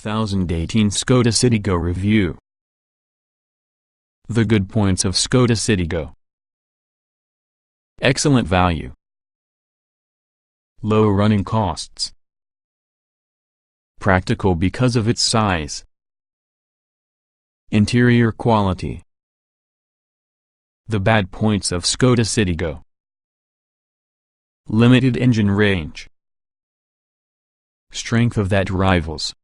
2018 SKoDA Citigo Review. The good points of SKoDA Citigo: excellent value, low running costs, practical because of its size, interior quality. The bad points of SKoDA Citigo: limited engine range, strength of that rivals,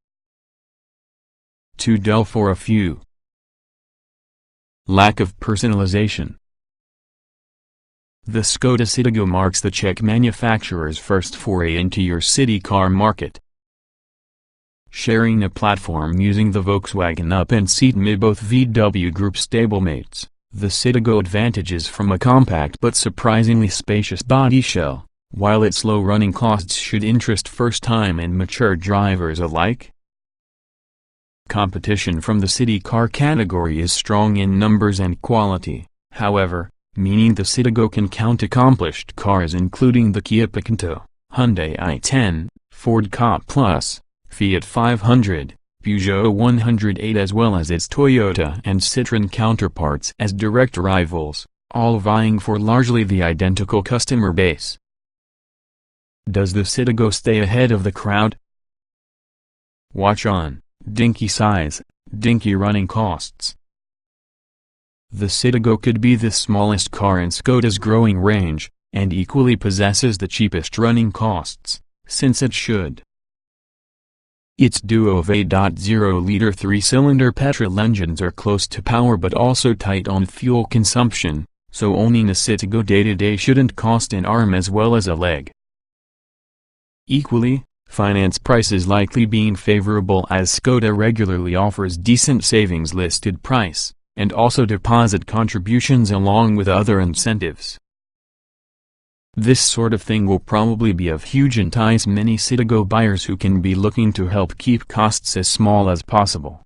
too dull for a few, lack of personalization. The SKoDA Citigo marks the Czech manufacturer's first foray into your city car market. Sharing a platform using the Volkswagen Up and seat mid, both VW Group stablemates, the Citigo advantages from a compact but surprisingly spacious body shell, while its low running costs should interest first-time and mature drivers alike. Competition from the city car category is strong in numbers and quality, however, meaning the Citigo can count accomplished cars including the Kia Picanto, Hyundai i10, Ford Ka Plus, Fiat 500, Peugeot 108, as well as its Toyota and Citroën counterparts as direct rivals, all vying for largely the identical customer base. Does the Citigo stay ahead of the crowd? Watch on: dinky size, dinky running costs. The Citigo could be the smallest car in SKoDA's growing range, and equally possesses the cheapest running costs, since it should. Its duo of 8.0-liter three-cylinder petrol engines are close to power but also tight on fuel consumption, so owning a Citigo day-to-day shouldn't cost an arm as well as a leg. Equally, finance prices likely being favorable, as SKoDA regularly offers decent savings listed price, and also deposit contributions along with other incentives. This sort of thing will probably be of huge entice many Citigo buyers who can be looking to help keep costs as small as possible.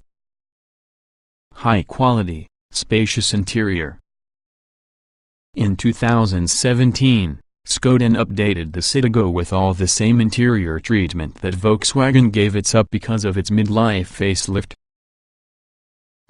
High quality, spacious interior. In 2017, SKoDA updated the Citigo with all the same interior treatment that Volkswagen gave its Up because of its midlife facelift.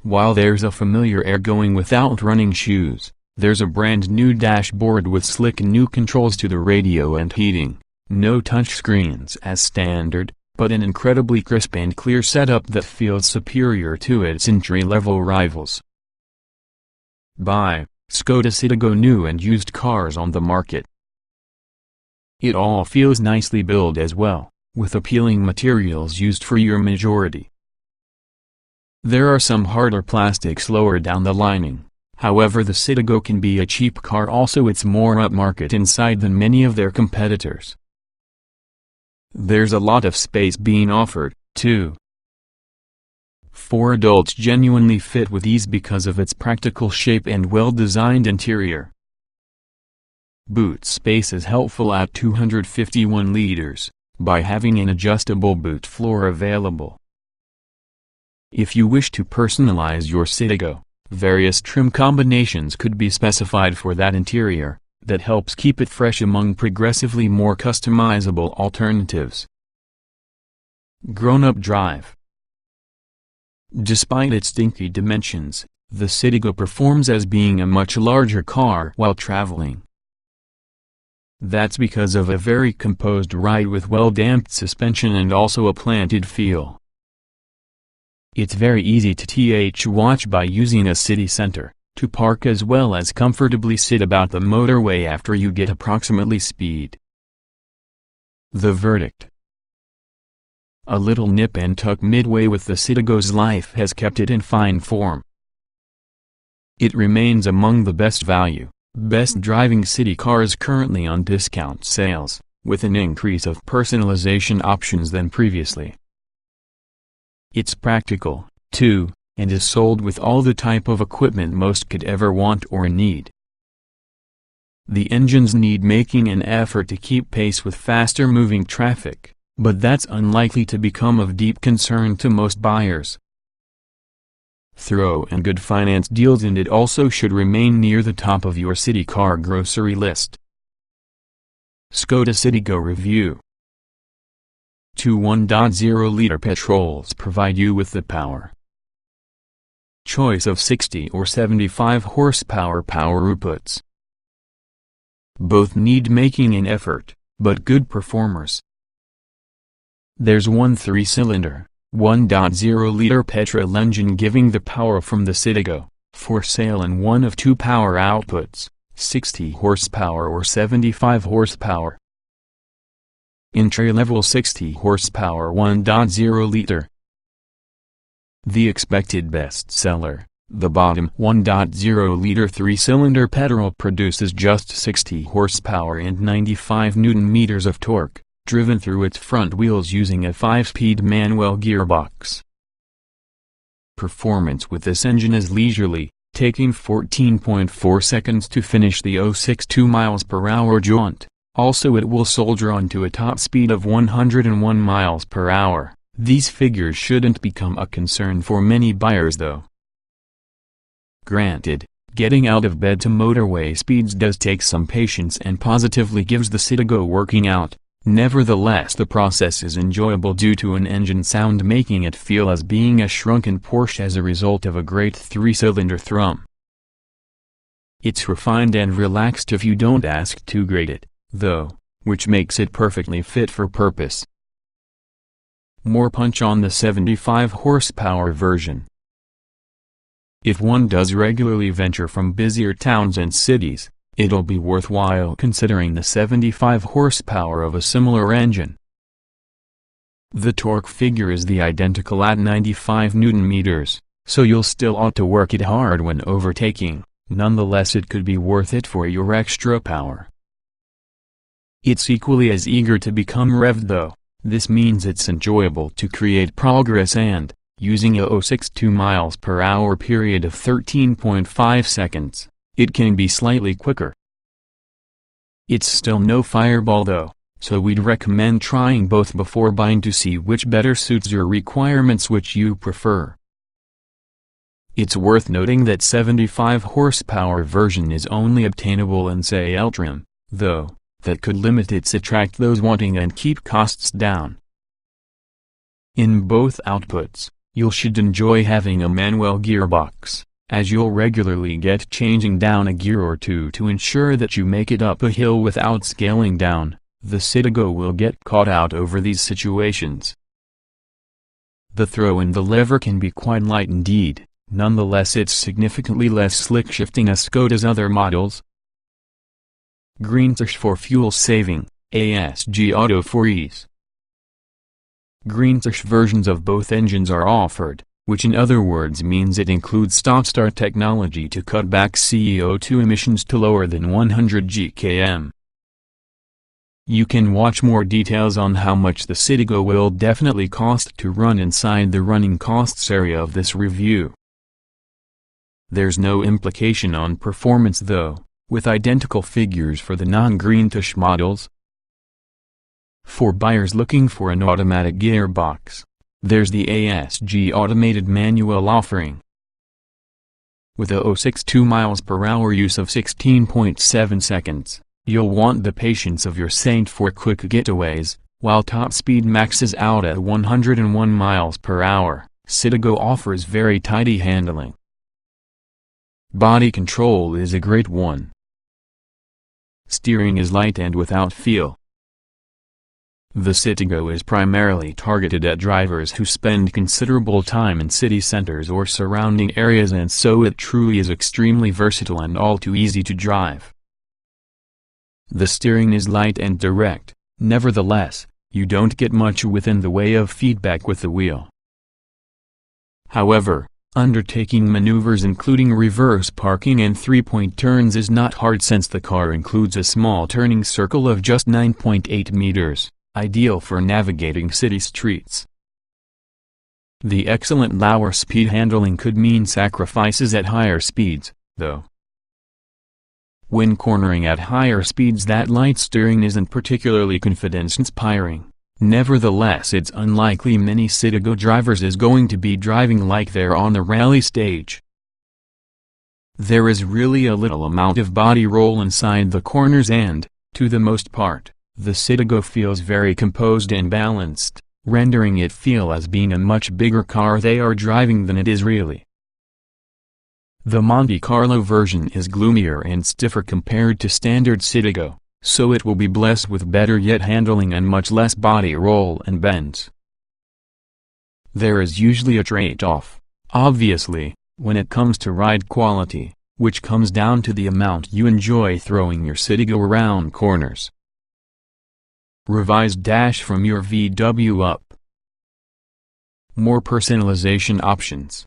While there's a familiar air going without running shoes, there's a brand new dashboard with slick new controls to the radio and heating, no touchscreens as standard, but an incredibly crisp and clear setup that feels superior to its entry-level rivals. Buy SKoDA Citigo new and used cars on the market. It all feels nicely built as well, with appealing materials used for your majority. There are some harder plastics lower down the lining, however the Citigo can be a cheap car also. It's more upmarket inside than many of their competitors. There's a lot of space being offered, too. 4 adults genuinely fit with ease because of its practical shape and well-designed interior. Boot space is helpful at 251 liters, by having an adjustable boot floor available. If you wish to personalize your Citigo, various trim combinations could be specified for that interior, that helps keep it fresh among progressively more customizable alternatives. Grown-up drive. Despite its dinky dimensions, the Citigo performs as being a much larger car while traveling. That's because of a very composed ride with well-damped suspension and also a planted feel. It's very easy to watch by using a city center, to park as well as comfortably sit about the motorway after you get approximately speed. The verdict: a little nip and tuck midway with the Citigo's life has kept it in fine form. It remains among the best value, best driving city cars currently on discount sales, with an increase of personalization options than previously. It's practical, too, and is sold with all the type of equipment most could ever want or need. The engines need making an effort to keep pace with faster moving traffic, but that's unlikely to become of deep concern to most buyers. Throw in good finance deals and it also should remain near the top of your city car grocery list. SKoDA Citigo Review. Two 1.0-liter petrols provide you with the power choice of 60 or 75 horsepower power outputs. Both need making an effort, but good performers. There's one 3-cylinder, 1.0-liter petrol engine giving the power from the Citigo, for sale, and one of two power outputs, 60 horsepower or 75 horsepower. Entry-level 60 horsepower 1.0-liter. The expected bestseller, the bottom 1.0-liter 3-cylinder petrol produces just 60 horsepower and 95 Nm of torque, driven through its front wheels using a 5-speed manual gearbox. Performance with this engine is leisurely, taking 14.4 seconds to finish the 0.62 mph jaunt. Also, it will soldier on to a top speed of 101 mph. These figures shouldn't become a concern for many buyers though. Granted, getting out of bed to motorway speeds does take some patience and positively gives the Citigo working out. Nevertheless, the process is enjoyable due to an engine sound making it feel as being a shrunken Porsche as a result of a great 3-cylinder thrum. It's refined and relaxed if you don't ask to grade it, though, which makes it perfectly fit for purpose. More punch on the 75 horsepower version. If one does regularly venture from busier towns and cities, it'll be worthwhile considering the 75 horsepower of a similar engine. The torque figure is the identical at 95 Nm, so you'll still ought to work it hard when overtaking. Nonetheless, it could be worth it for your extra power. It's equally as eager to become revved though. This means it's enjoyable to create progress and, using a 0.62 mph period of 13.5 seconds, it can be slightly quicker. It's still no fireball though, so we'd recommend trying both before buying to see which better suits your requirements, which you prefer. It's worth noting that 75 horsepower version is only obtainable in SAL trim, though. That could limit its attract those wanting and keep costs down. In both outputs, you should enjoy having a manual gearbox, as you'll regularly get changing down a gear or two to ensure that you make it up a hill without scaling down. The Citigo will get caught out over these situations. The throw in the lever can be quite light indeed, nonetheless it's significantly less slick shifting as SKoDA's other models. Green Check for fuel saving, SKoDA for ease. Green Check versions of both engines are offered, which in other words means it includes stop-start technology to cut back CO2 emissions to lower than 100 GkM. You can watch more details on how much the Citigo will definitely cost to run inside the running costs area of this review. There's no implication on performance though, with identical figures for the non-Green Check models. For buyers looking for an automatic gearbox, there's the SKoDA automated manual offering. With a 0.62 mph use of 16.7 seconds, you'll want the patience of your saint for quick getaways, while top speed maxes out at 101 mph. Citigo offers very tidy handling. Body control is a great one. Steering is light and without feel. The Citigo is primarily targeted at drivers who spend considerable time in city centers or surrounding areas, and so it truly is extremely versatile and all too easy to drive. The steering is light and direct, nevertheless, you don't get much within the way of feedback with the wheel. However, undertaking maneuvers including reverse parking and three-point turns is not hard since the car includes a small turning circle of just 9.8 meters, ideal for navigating city streets. The excellent lower speed handling could mean sacrifices at higher speeds, though. When cornering at higher speeds, that light steering isn't particularly confidence-inspiring. Nevertheless, it's unlikely many Citigo drivers is going to be driving like they're on the rally stage. There is really a little amount of body roll inside the corners and, to the most part, the Citigo feels very composed and balanced. rendering it feel as being a much bigger car they are driving than it is really. The Monte Carlo version is gloomier and stiffer compared to standard Citigo, so it will be blessed with better yet handling and much less body roll and bends. There is usually a trade-off, obviously, when it comes to ride quality, which comes down to the amount you enjoy throwing your Citigo around corners. Revised dash from your VW up. More personalization options.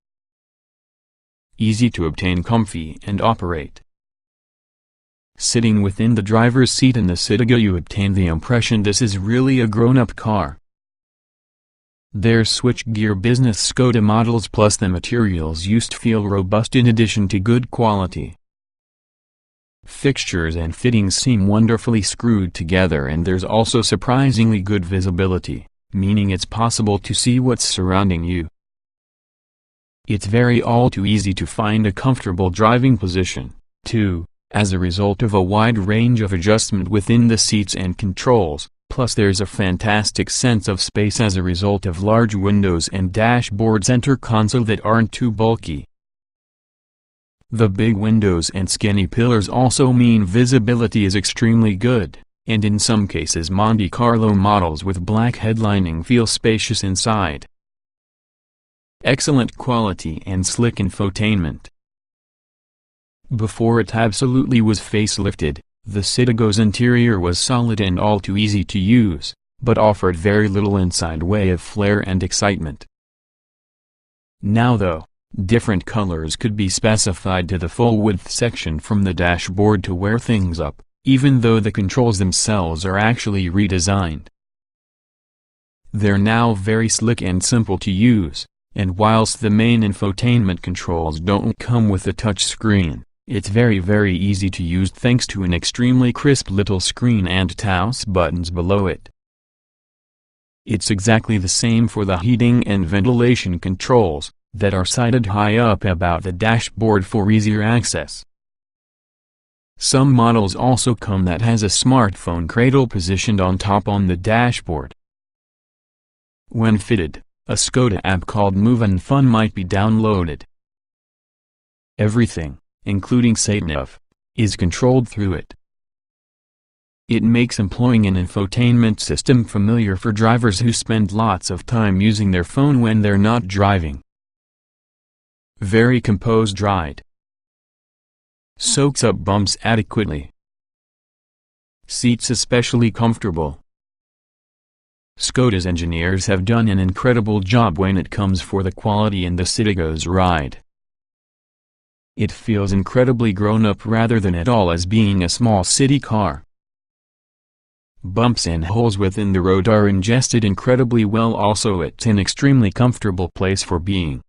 Easy to obtain, comfy and operate. Sitting within the driver's seat in the Citigo, you obtain the impression this is really a grown-up car. Their switchgear business SKoDA models plus the materials used feel robust in addition to good quality. Fixtures and fittings seem wonderfully screwed together, and there's also surprisingly good visibility, meaning it's possible to see what's surrounding you. It's very all too easy to find a comfortable driving position, too, as a result of a wide range of adjustment within the seats and controls, plus there's a fantastic sense of space as a result of large windows and dashboard center console that aren't too bulky. The big windows and skinny pillars also mean visibility is extremely good, and in some cases Monte Carlo models with black headlining feel spacious inside. Excellent quality and slick infotainment. Before it absolutely was facelifted, the Citigo's interior was solid and all too easy to use, but offered very little inside way of flair and excitement. Now though, different colors could be specified to the full-width section from the dashboard to wear things up, even though the controls themselves are actually redesigned. They're now very slick and simple to use, and whilst the main infotainment controls don't come with a touch screen, it's very easy to use thanks to an extremely crisp little screen and touch buttons below it. It's exactly the same for the heating and ventilation controls, that are sited high up about the dashboard for easier access. Some models also come that has a smartphone cradle positioned on top on the dashboard. When fitted, a SKoDA app called Move and Fun might be downloaded. Everything, including sat-nav, is controlled through it. It makes employing an infotainment system familiar for drivers who spend lots of time using their phone when they're not driving. Very composed ride. Soaks up bumps adequately. Seats especially comfortable. SKoDA's engineers have done an incredible job when it comes for the quality in the Citigo's ride. It feels incredibly grown-up rather than at all as being a small city car. Bumps and holes within the road are ingested incredibly well, also it's an extremely comfortable place for being.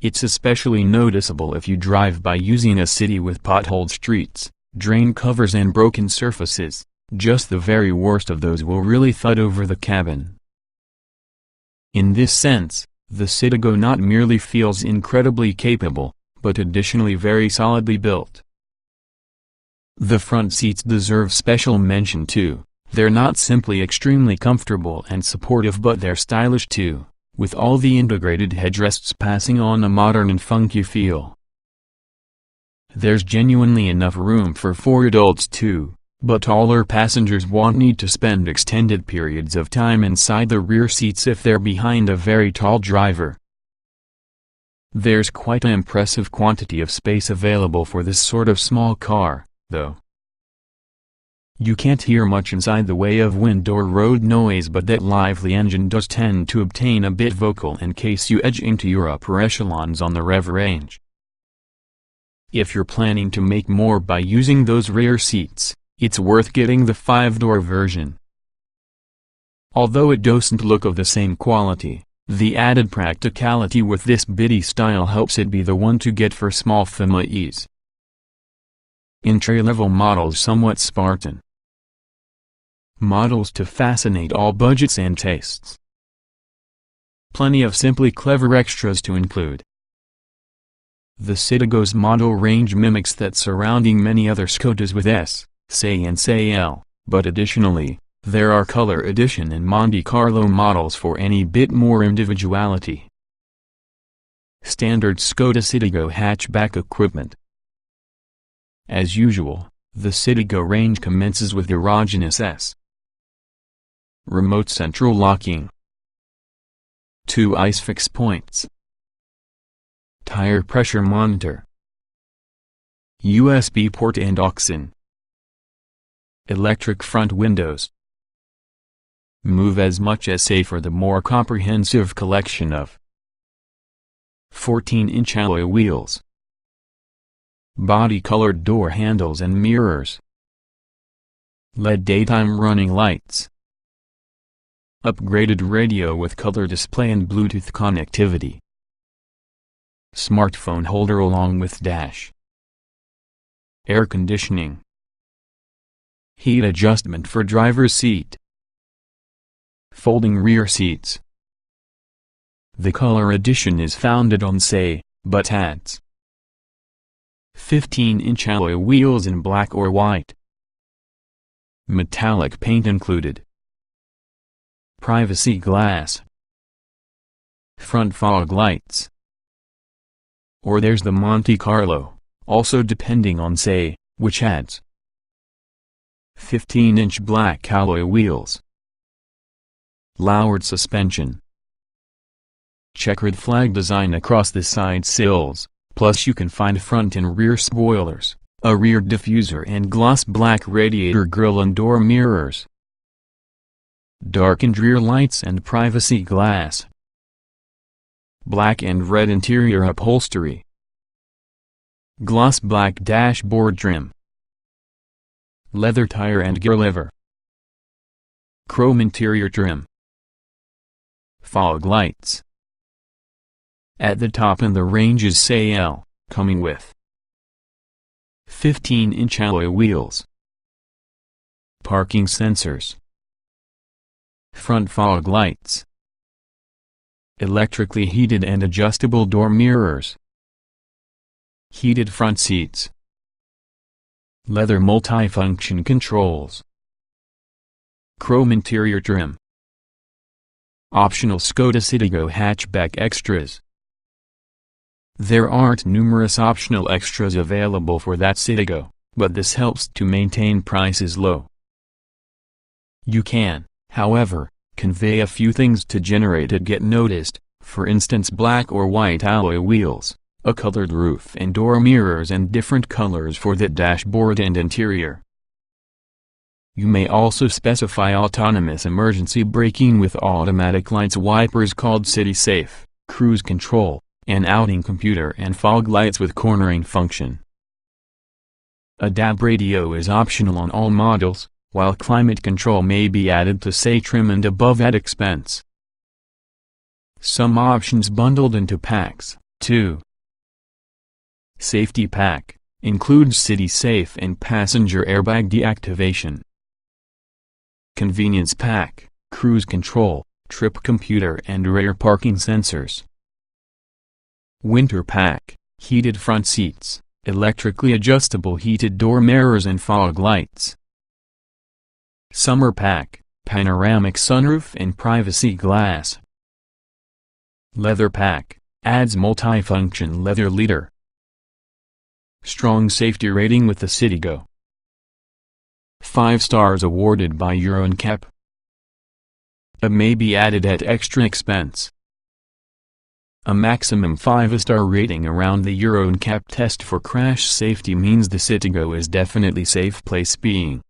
It's especially noticeable if you drive by using a city with potholed streets, drain covers and broken surfaces. Just the very worst of those will really thud over the cabin. In this sense, the Citigo not merely feels incredibly capable, but additionally very solidly built. The front seats deserve special mention too. They're not simply extremely comfortable and supportive, but they're stylish too, with all the integrated headrests passing on a modern and funky feel. There's genuinely enough room for 4 adults too. But taller passengers won't need to spend extended periods of time inside the rear seats if they're behind a very tall driver. There's quite an impressive quantity of space available for this sort of small car, though. You can't hear much inside the way of wind or road noise, but that lively engine does tend to obtain a bit vocal in case you edge into your upper echelons on the rev range. If you're planning to make more by using those rear seats, it's worth getting the 5-door version. Although it doesn't look of the same quality, the added practicality with this bitty style helps it be the one to get for small families. Entry-level models somewhat Spartan. Models to fascinate all budgets and tastes. Plenty of simply clever extras to include. The Citigo's model range mimics that surrounding many other SKoDAs with S, say and say L, but additionally, There are Color Edition and Monte Carlo models for any bit more individuality. Standard SKoDA Citigo hatchback equipment. As usual, the Citigo range commences with erogenous S. Remote central locking. 2 ISOFIX points. Tire pressure monitor. USB port and aux-in. Electric front windows. Move as much as safe for the more comprehensive collection of 14-inch alloy wheels. Body-colored door handles and mirrors. LED daytime running lights. Upgraded radio with color display and Bluetooth connectivity. Smartphone holder along with dash. Air conditioning. Heat adjustment for driver's seat. Folding rear seats. The Color Edition is founded on SKoDA, but adds 15-inch alloy wheels in black or white. Metallic paint included. Privacy glass. Front fog lights. Or there's the Monte Carlo, also depending on SKoDA, which adds 15-inch black alloy wheels. Lowered suspension. Checkered flag design across the side sills, plus you can find front and rear spoilers, a rear diffuser and gloss black radiator grille and door mirrors. Darkened rear lights and privacy glass. Black and red interior upholstery. Gloss black dashboard trim. Leather tire and gear lever. Chrome interior trim. Fog lights. At the top in the range is SKoDA, coming with 15-inch alloy wheels. Parking sensors. Front fog lights. Electrically heated and adjustable door mirrors. Heated front seats. Leather multifunction controls. Chrome interior trim. Optional SKoDA Citigo hatchback extras. There aren't numerous optional extras available for that Citigo, but this helps to maintain prices low. You can, however, convey a few things to generate it get noticed, for instance black or white alloy wheels, a colored roof and door mirrors and different colors for the dashboard and interior. You may also specify autonomous emergency braking with automatic lights wipers called City Safe, cruise control, an outing computer and fog lights with cornering function. A DAB radio is optional on all models, while climate control may be added to SKoDA trim and above at expense. Some options bundled into packs, too. Safety pack includes City Safe and passenger airbag deactivation. Convenience pack, cruise control, trip computer and rear parking sensors. Winter pack, heated front seats, electrically adjustable heated door mirrors and fog lights. Summer pack, panoramic sunroof and privacy glass. Leather pack, adds multifunction leather leader. Strong safety rating with the Citigo. 5 stars awarded by Euro NCAP. A may be added at extra expense. A maximum 5-star rating around the Euro NCAP test for crash safety means the Citigo is definitely safe place being.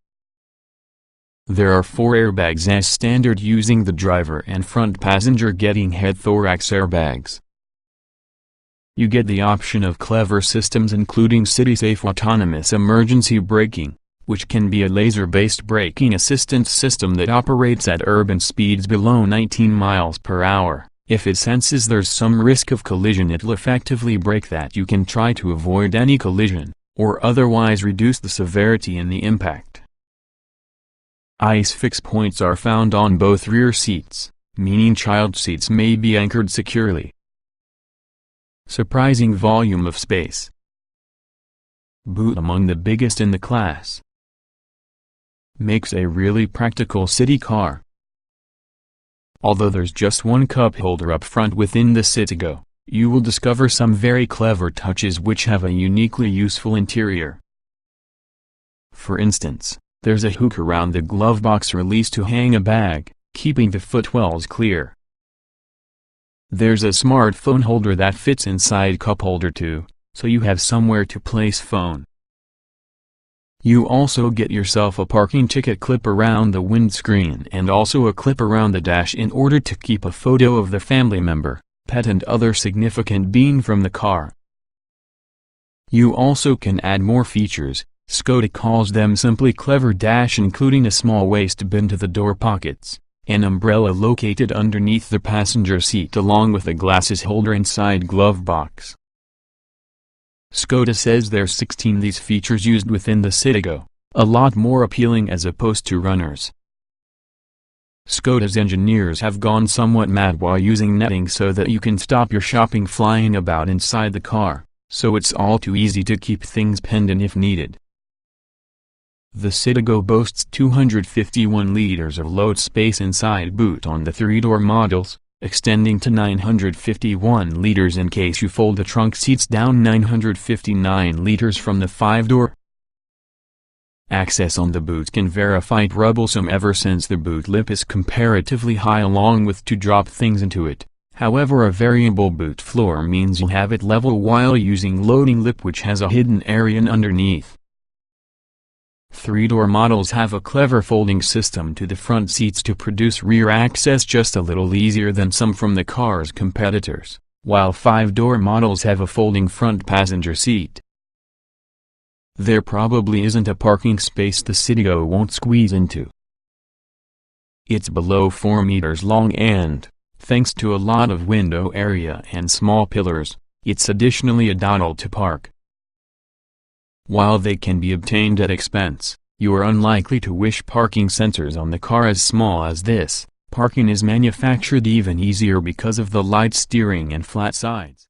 There are 4 airbags as standard using the driver and front passenger getting head thorax airbags. You get the option of clever systems including City Safe autonomous emergency braking, which can be a laser-based braking assistance system that operates at urban speeds below 19 miles per hour. If it senses there's some risk of collision, it'll effectively brake that you can try to avoid any collision, or otherwise reduce the severity in the impact. ISOFIX points are found on both rear seats, meaning child seats may be anchored securely. Surprising volume of space. Boot among the biggest in the class. makes a really practical city car. Although there's just one cup holder up front within the Citigo, you will discover some very clever touches which have a uniquely useful interior. For instance, there's a hook around the glove box release to hang a bag, keeping the footwells clear. There's a smartphone holder that fits inside cup holder too, so you have somewhere to place phone. You also get yourself a parking ticket clip around the windscreen and also a clip around the dash in order to keep a photo of the family member, pet and other significant being from the car. You also can add more features. SKoDA calls them simply clever, including a small waste bin to the door pockets, an umbrella located underneath the passenger seat along with a glasses holder inside glove box. SKoDA says there's 16 these features used within the Citigo, a lot more appealing as opposed to runners. SKoDA's engineers have gone somewhat mad while using netting so that you can stop your shopping flying about inside the car, so it's all too easy to keep things pendant if needed. The Citigo boasts 251 liters of load space inside boot on the 3-door models, extending to 951 liters in case you fold the trunk seats down, 959 liters from the 5-door. Access on the boot can verify troublesome ever since the boot lip is comparatively high along with to drop things into it. However, a variable boot floor means you'll have it level while using loading lip which has a hidden area underneath. 3-door models have a clever folding system to the front seats to produce rear access just a little easier than some from the car's competitors, while 5-door models have a folding front passenger seat. There probably isn't a parking space the Citigo won't squeeze into. It's below 4 meters long and, thanks to a lot of window area and small pillars, it's additionally ideal to park. While they can be obtained at expense, you are unlikely to wish parking sensors on the car as small as this. Parking is manufactured even easier because of the light steering and flat sides.